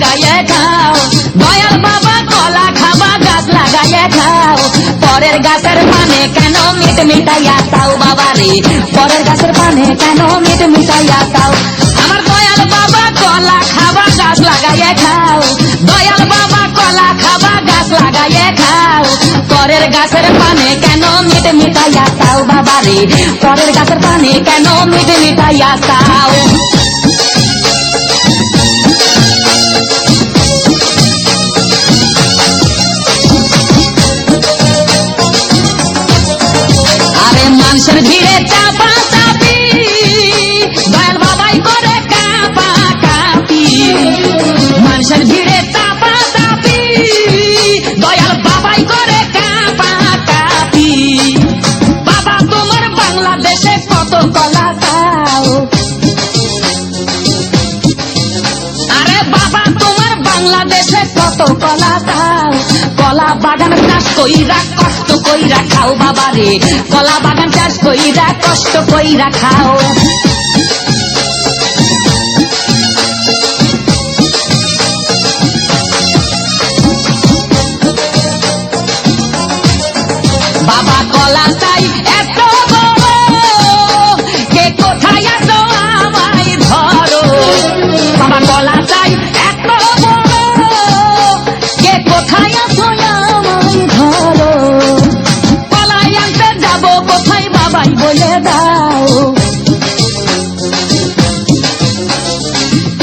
লাগাইয়ে খাও। দয়াল বাবা কলা খাবা গাছ লাগাইয়ে খাও। পরের গাছের পানে কেন মিট মিটাইয়া চাও বাবা রে, পরের গাছের পানে কেন মিট মিটাইয়া চাও। আমার দয়াল বাবা কলা খাবা গাছ লাগাইয়ে খাও। দয়াল বাবা কলা খাবা গাছ লাগাইয়ে খাও। পরের গাছের পানে কেন মিট মিটাইয়া চাও বাবা রে, পরের গাছের পানে কেন মিট মিটাইয়া চাও। আরে মানুষের ভিড়ে চাপা চাপি, দয়াল বাবাই করে কাপা কাপি। মানুষের ভিড়ে চাপা চাপি, দয়াল বাবাই করে কাপা কাপি। বাবা তোমার বাংলাদেশে কত কলা খাও। আরে বাবা তোমার বাংলাদেশে কত কলা খাও। কলা বাগান চাষ কইরা কষ্ট কইরা খাও বাবা রে, কলা বাগান চাষ কইরা কষ্ট কইরা খাও। বাবা কলা চাই এত বড়, কে কোথায় আছো আমায় ধরো। বাবা কলা চাই এত বড়, কে কোথায় আছো আমায় ধরো। কলাই আনতে যাবো কোথায় বাবাই বলে দাও।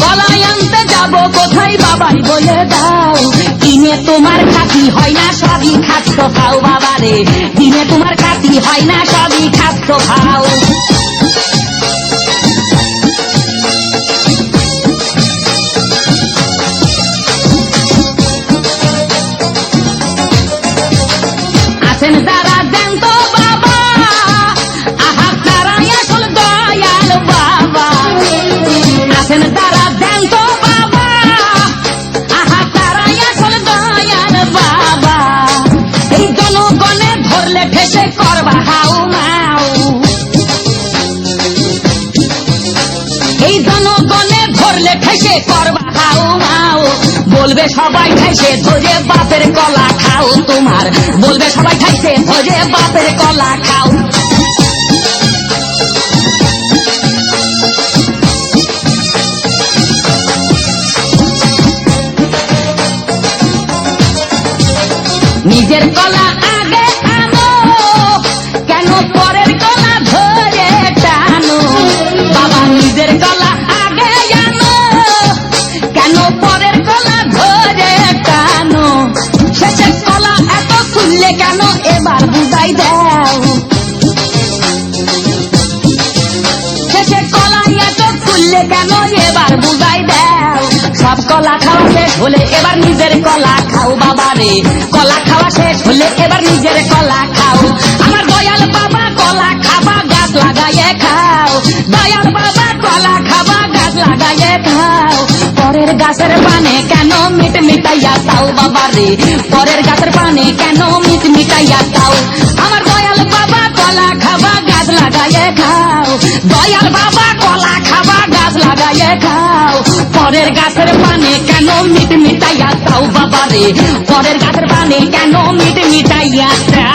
কলাই আনতে যাবো কোথায় বাবাই বলে দাও। দিনে তোমার খাতি হয় না সবই খাচ্ছ খাও বাবা রে, দিনে তোমার খাতি হয় না সবই খাচ্ছ খাও। আছেন যারা দেন তো বাবা, আহা তারাই আসল দয়াল বাবা। আছেন যারা দেন তো বাবা, আহা তারাই আসল দয়াল বাবা। এই জনগণে ধরলে ঠেসে করবা হাউ মাউ। এই জনগণে ধরলে ঠেসে করবা হাউ মাউ। বলবে সবাই ঠাইছে ধরে বাপের কলা খাও তোমার, বলবে সবাই ঠাইছে ধরে বাপের কলা খাও। নিজের কলা আগে আনো, কেন পরের কলা ধরে টানো। বাবা নিজের কলা আগে আনো, কেন পরের কলা ধরে টানো। শেষের কলা এত খুললে কেন এবার বুঝাই দাও। শেষের কলা এত খুললে কেন এবার বুঝাই দাও। সব কলা খাওয়া শেষ হলে এবার নিজের কলা খাও বাবা রে, কলা খাওয়া শেষ হলে এবার নিজের কলা খাও। আমার দয়াল বাবা কলা খাবা গাছ লাগাইয়ে খাও। দয়াল বাবা কলা খাবা গাছ লাগাইয়ে খাও। পরের গাছের পানে কেন মিট মিটাইয়া চাও বাবা রে, পরের গাছের পানে কেন মিট মিটাইয়া চাও। আমার দয়াল বাবা কলা খাবা গাছ লাগাইয়ে খাও। দয়াল বাবা কলা খাবা গাছ লাগাইয়ে খাও। পরের গাছের পানে কেন মিট মিটাইয়া চাও বাবা রে, পরের গাছের পানে কেন মিট মিটাইয়া চাও।